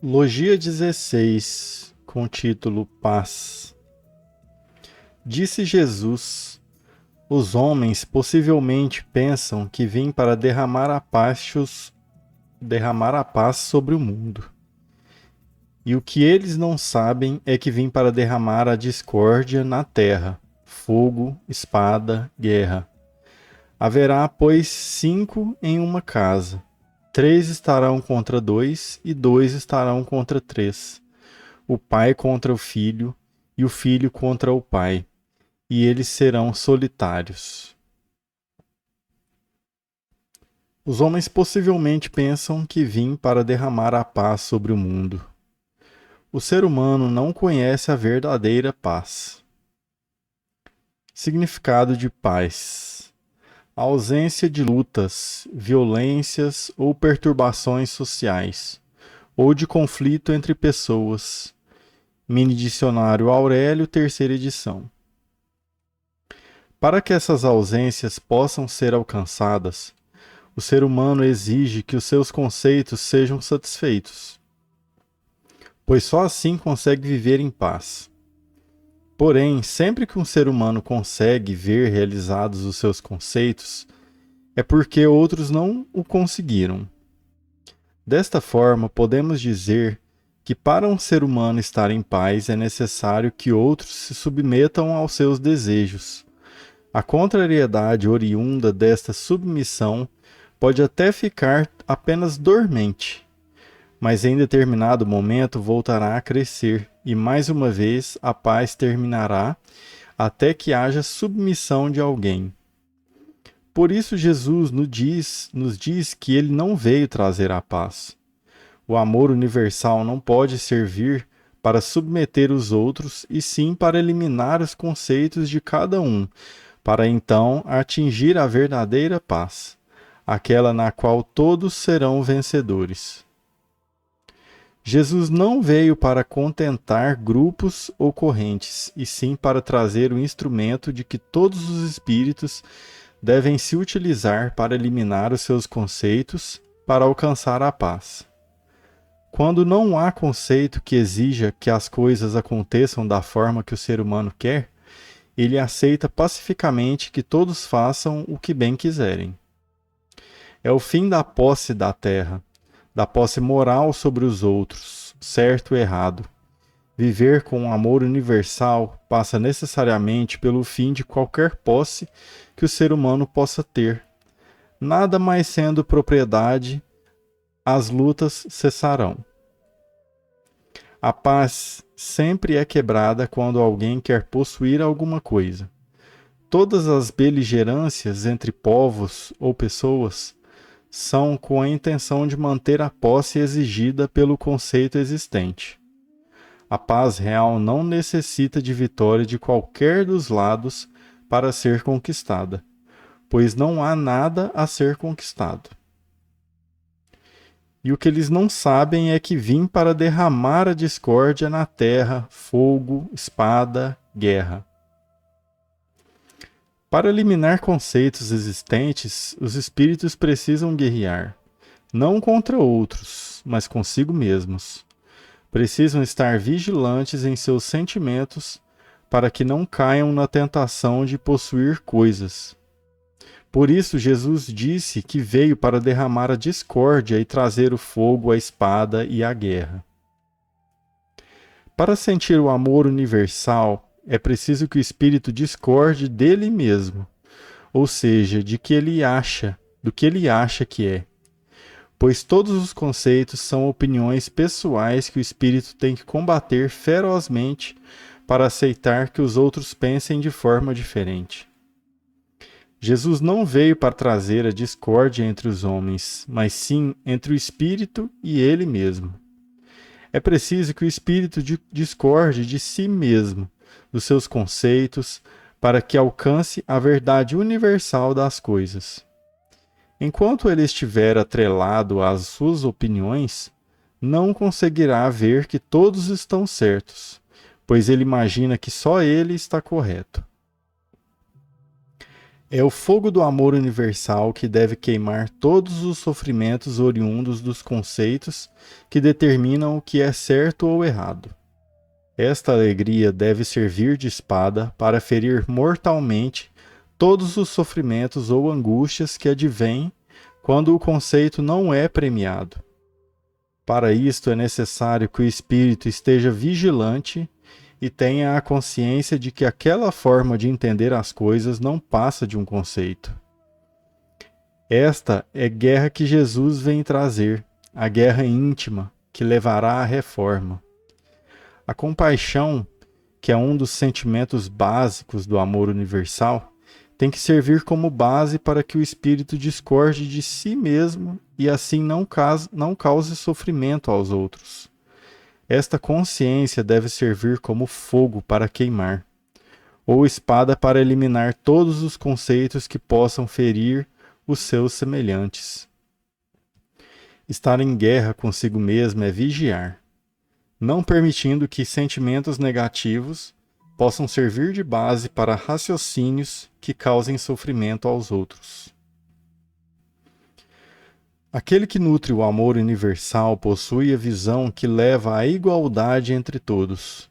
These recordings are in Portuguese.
Logia 16, com o título Paz. Disse Jesus: os homens possivelmente pensam que vim para derramar a paz sobre o mundo. E o que eles não sabem é que vim para derramar a discórdia na terra, fogo, espada, guerra. Haverá, pois, 5 em uma casa. 3 estarão contra 2 e 2 estarão contra 3. O pai contra o filho e o filho contra o pai, e eles serão solitários. Os homens possivelmente pensam que vim para derramar a paz sobre o mundo. O ser humano não conhece a verdadeira paz. Significado de paz: a ausência de lutas, violências ou perturbações sociais, ou de conflito entre pessoas. Mini Dicionário Aurélio, terceira edição. Para que essas ausências possam ser alcançadas, o ser humano exige que os seus conceitos sejam satisfeitos, pois só assim consegue viver em paz. Porém, sempre que um ser humano consegue ver realizados os seus conceitos, é porque outros não o conseguiram. Desta forma, podemos dizer que para um ser humano estar em paz é necessário que outros se submetam aos seus desejos. A contrariedade oriunda desta submissão pode até ficar apenas dormente, mas em determinado momento voltará a crescer e mais uma vez a paz terminará até que haja submissão de alguém. Por isso Jesus nos diz que ele não veio trazer a paz. O amor universal não pode servir para submeter os outros, e sim para eliminar os conceitos de cada um, para então atingir a verdadeira paz, aquela na qual todos serão vencedores. Jesus não veio para contentar grupos ou correntes, e sim para trazer o instrumento de que todos os espíritos devem se utilizar para eliminar os seus conceitos para alcançar a paz. Quando não há conceito que exija que as coisas aconteçam da forma que o ser humano quer, ele aceita pacificamente que todos façam o que bem quiserem. É o fim da posse da terra, da posse moral sobre os outros, certo ou errado. Viver com um amor universal passa necessariamente pelo fim de qualquer posse que o ser humano possa ter. Nada mais sendo propriedade, as lutas cessarão. A paz sempre é quebrada quando alguém quer possuir alguma coisa. Todas as beligerâncias entre povos ou pessoas são com a intenção de manter a posse exigida pelo conceito existente. A paz real não necessita de vitória de qualquer dos lados para ser conquistada, pois não há nada a ser conquistado. E o que eles não sabem é que vim para derramar a discórdia na terra, fogo, espada, guerra. Para eliminar conceitos existentes, os espíritos precisam guerrear, não contra outros, mas consigo mesmos. Precisam estar vigilantes em seus sentimentos para que não caiam na tentação de possuir coisas. Por isso, Jesus disse que veio para derramar a discórdia e trazer o fogo, a espada e a guerra. Para sentir o amor universal, é preciso que o espírito discorde dele mesmo, ou seja, do que ele acha que é. Pois todos os conceitos são opiniões pessoais que o espírito tem que combater ferozmente para aceitar que os outros pensem de forma diferente. Jesus não veio para trazer a discórdia entre os homens, mas sim entre o espírito e ele mesmo. É preciso que o espírito discorde de si mesmo, dos seus conceitos, para que alcance a verdade universal das coisas. Enquanto ele estiver atrelado às suas opiniões, não conseguirá ver que todos estão certos, pois ele imagina que só ele está correto. É o fogo do amor universal que deve queimar todos os sofrimentos oriundos dos conceitos que determinam o que é certo ou errado. Esta alegria deve servir de espada para ferir mortalmente todos os sofrimentos ou angústias que advêm quando o conceito não é premiado. Para isto é necessário que o espírito esteja vigilante e tenha a consciência de que aquela forma de entender as coisas não passa de um conceito. Esta é guerra que Jesus vem trazer, a guerra íntima que levará à reforma. A compaixão, que é um dos sentimentos básicos do amor universal, tem que servir como base para que o espírito discorde de si mesmo e assim não cause sofrimento aos outros. Esta consciência deve servir como fogo para queimar, ou espada para eliminar todos os conceitos que possam ferir os seus semelhantes. Estar em guerra consigo mesmo é vigiar, não permitindo que sentimentos negativos possam servir de base para raciocínios que causem sofrimento aos outros. Aquele que nutre o amor universal possui a visão que leva à igualdade entre todos.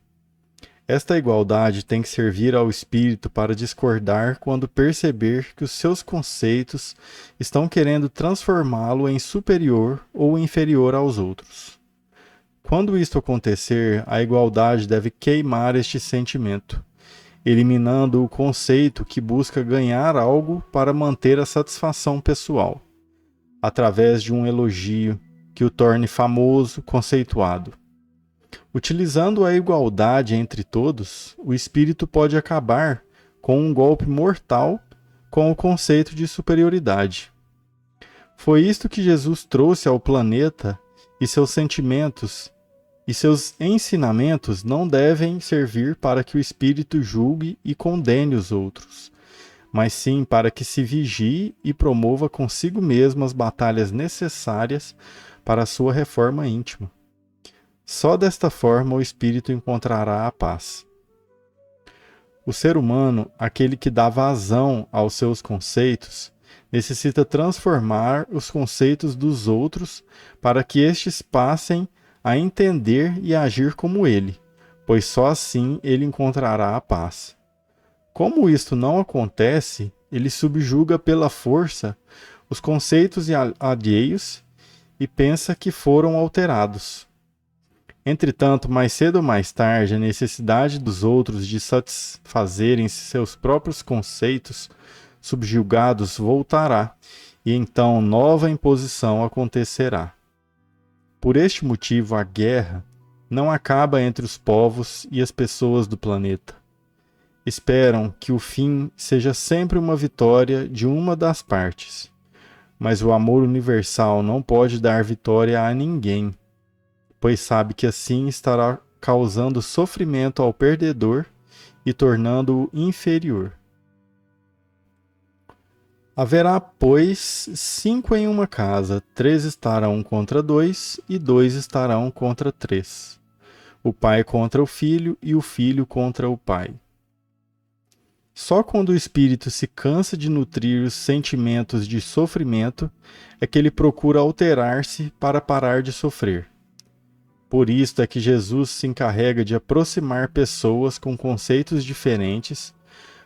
Esta igualdade tem que servir ao espírito para discordar quando perceber que os seus conceitos estão querendo transformá-lo em superior ou inferior aos outros. Quando isto acontecer, a igualdade deve queimar este sentimento, eliminando o conceito que busca ganhar algo para manter a satisfação pessoal, através de um elogio que o torne famoso, conceituado. Utilizando a igualdade entre todos, o espírito pode acabar com um golpe mortal com o conceito de superioridade. Foi isto que Jesus trouxe ao planeta e seus sentimentos e seus ensinamentos não devem servir para que o espírito julgue e condene os outros, mas sim para que se vigie e promova consigo mesmo as batalhas necessárias para a sua reforma íntima. Só desta forma o espírito encontrará a paz. O ser humano, aquele que dá vazão aos seus conceitos, necessita transformar os conceitos dos outros para que estes passem a entender e agir como ele, pois só assim ele encontrará a paz. Como isto não acontece, ele subjuga pela força os conceitos alheios e pensa que foram alterados. Entretanto, mais cedo ou mais tarde, a necessidade dos outros de satisfazerem seus próprios conceitos subjugados voltará, e então nova imposição acontecerá. Por este motivo, a guerra não acaba entre os povos e as pessoas do planeta. Esperam que o fim seja sempre uma vitória de uma das partes, mas o amor universal não pode dar vitória a ninguém, pois sabe que assim estará causando sofrimento ao perdedor e tornando-o inferior. Haverá, pois, 5 em uma casa, 3 estarão contra 2 e 2 estarão contra 3. O pai contra o filho e o filho contra o pai. Só quando o espírito se cansa de nutrir os sentimentos de sofrimento é que ele procura alterar-se para parar de sofrer. Por isto é que Jesus se encarrega de aproximar pessoas com conceitos diferentes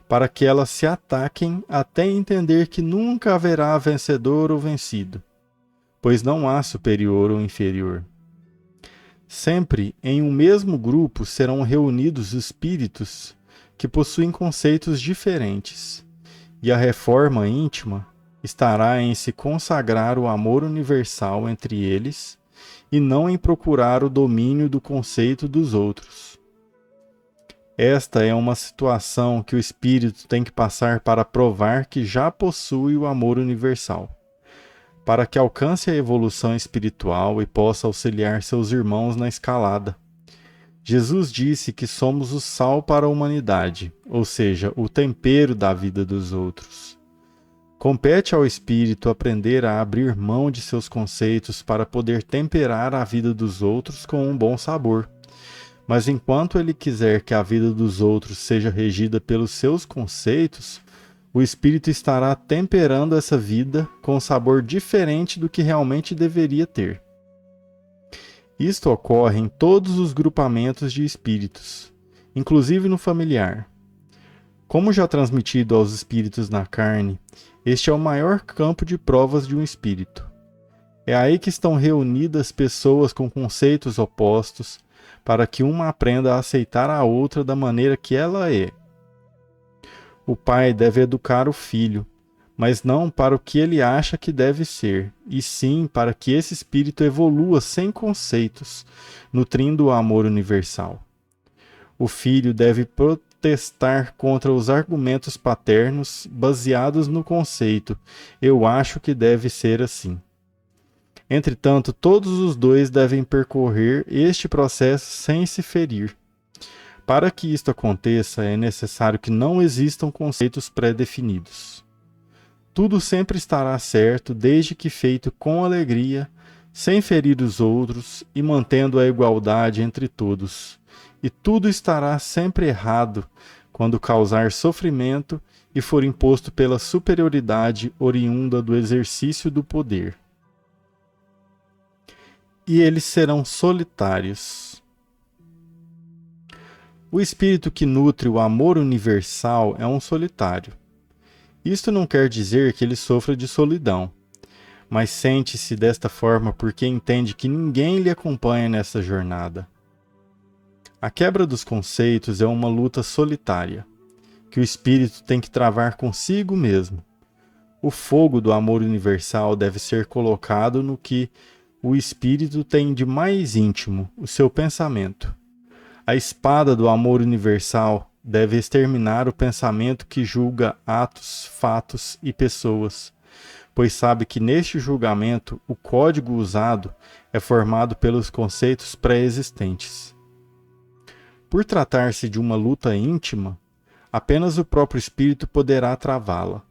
para que elas se ataquem até entender que nunca haverá vencedor ou vencido, pois não há superior ou inferior. Sempre em um mesmo grupo serão reunidos espíritos que possuem conceitos diferentes, e a reforma íntima estará em se consagrar o amor universal entre eles e não em procurar o domínio do conceito dos outros. Esta é uma situação que o espírito tem que passar para provar que já possui o amor universal, para que alcance a evolução espiritual e possa auxiliar seus irmãos na escalada. Jesus disse que somos o sal para a humanidade, ou seja, o tempero da vida dos outros. Compete ao espírito aprender a abrir mão de seus conceitos para poder temperar a vida dos outros com um bom sabor. Mas enquanto ele quiser que a vida dos outros seja regida pelos seus conceitos, o espírito estará temperando essa vida com um sabor diferente do que realmente deveria ter. Isto ocorre em todos os grupamentos de espíritos, inclusive no familiar. Como já transmitido aos espíritos na carne, este é o maior campo de provas de um espírito. É aí que estão reunidas pessoas com conceitos opostos, para que uma aprenda a aceitar a outra da maneira que ela é. O pai deve educar o filho, mas não para o que ele acha que deve ser, e sim para que esse espírito evolua sem conceitos, nutrindo o amor universal. O filho deve protestar contra os argumentos paternos baseados no conceito "eu acho que deve ser assim". Entretanto, todos os dois devem percorrer este processo sem se ferir. Para que isto aconteça, é necessário que não existam conceitos pré-definidos. Tudo sempre estará certo desde que feito com alegria, sem ferir os outros e mantendo a igualdade entre todos. E tudo estará sempre errado quando causar sofrimento e for imposto pela superioridade oriunda do exercício do poder. E eles serão solitários. O espírito que nutre o amor universal é um solitário. Isto não quer dizer que ele sofra de solidão, mas sente-se desta forma porque entende que ninguém lhe acompanha nessa jornada. A quebra dos conceitos é uma luta solitária, que o espírito tem que travar consigo mesmo. O fogo do amor universal deve ser colocado no que o espírito tem de mais íntimo, o seu pensamento. A espada do amor universal deve exterminar o pensamento que julga atos, fatos e pessoas, pois sabe que neste julgamento o código usado é formado pelos conceitos pré-existentes. Por tratar-se de uma luta íntima, apenas o próprio espírito poderá travá-la,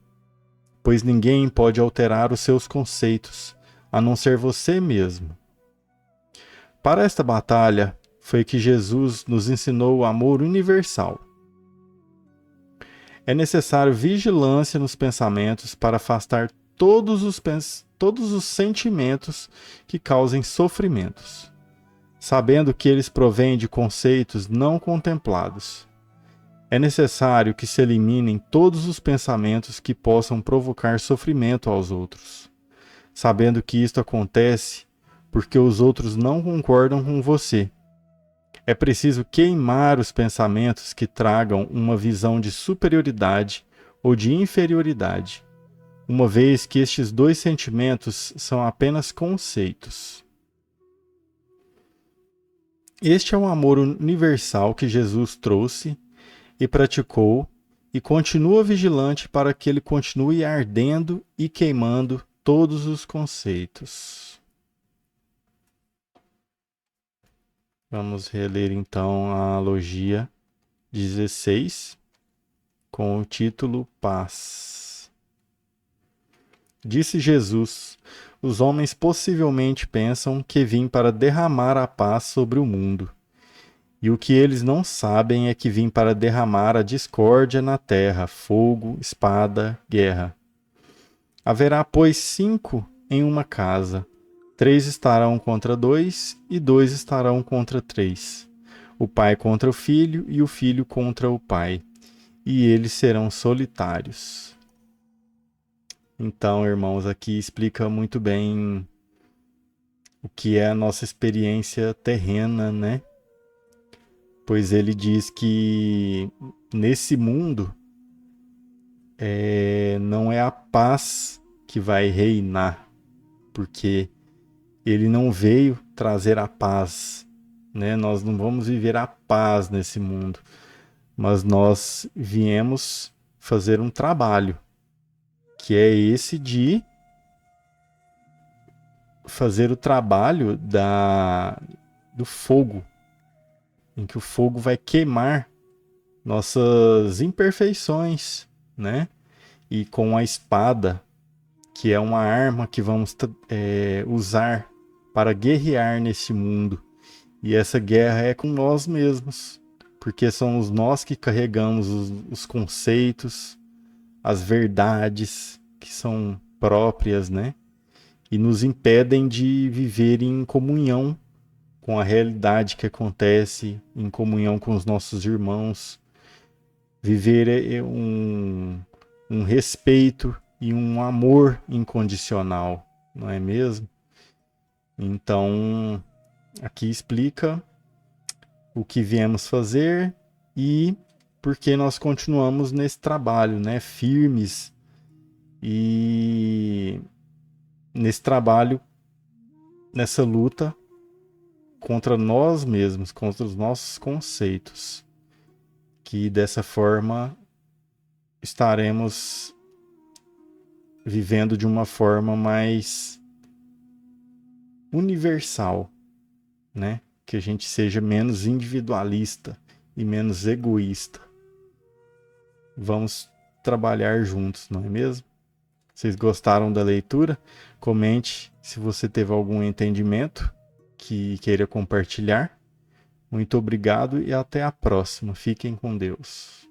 pois ninguém pode alterar os seus conceitos, a não ser você mesmo. Para esta batalha, foi que Jesus nos ensinou o amor universal. É necessário vigilância nos pensamentos para afastar todos os sentimentos que causem sofrimentos, sabendo que eles provêm de conceitos não contemplados. É necessário que se eliminem todos os pensamentos que possam provocar sofrimento aos outros, sabendo que isto acontece porque os outros não concordam com você. É preciso queimar os pensamentos que tragam uma visão de superioridade ou de inferioridade, uma vez que estes dois sentimentos são apenas conceitos. Este é um amor universal que Jesus trouxe e praticou e continua vigilante para que ele continue ardendo e queimando todos os conceitos. Vamos reler então a Logia 16, com o título Paz. Disse Jesus: os homens possivelmente pensam que vim para derramar a paz sobre o mundo. E o que eles não sabem é que vim para derramar a discórdia na terra, fogo, espada, guerra. Haverá, pois, 5 em uma casa. 3 estarão contra 2 e 2 estarão contra 3. O pai contra o filho e o filho contra o pai. E eles serão solitários. Então, irmãos, aqui explica muito bem o que é a nossa experiência terrena, né? Pois ele diz que nesse mundo não é a paz que vai reinar, porque ele não veio trazer a paz, né? Nós não vamos viver a paz nesse mundo, mas nós viemos fazer um trabalho, que é esse de fazer o trabalho do fogo, em que o fogo vai queimar nossas imperfeições, né? E com a espada, que é uma arma que vamos usar para guerrear nesse mundo. E essa guerra é com nós mesmos, porque somos nós que carregamos os conceitos, as verdades que são próprias, né? E nos impedem de viver em comunhão com a realidade que acontece, em comunhão com os nossos irmãos, viver um respeito e um amor incondicional, não é mesmo? Então, aqui explica o que viemos fazer e por que nós continuamos nesse trabalho, né? Firmes e nesse trabalho, nessa luta contra nós mesmos, contra os nossos conceitos, que dessa forma estaremos vivendo de uma forma mais universal, né? Que a gente seja menos individualista e menos egoísta. Vamos trabalhar juntos, não é mesmo? Vocês gostaram da leitura? Comente se você teve algum entendimento que queira compartilhar. Muito obrigado e até a próxima. Fiquem com Deus.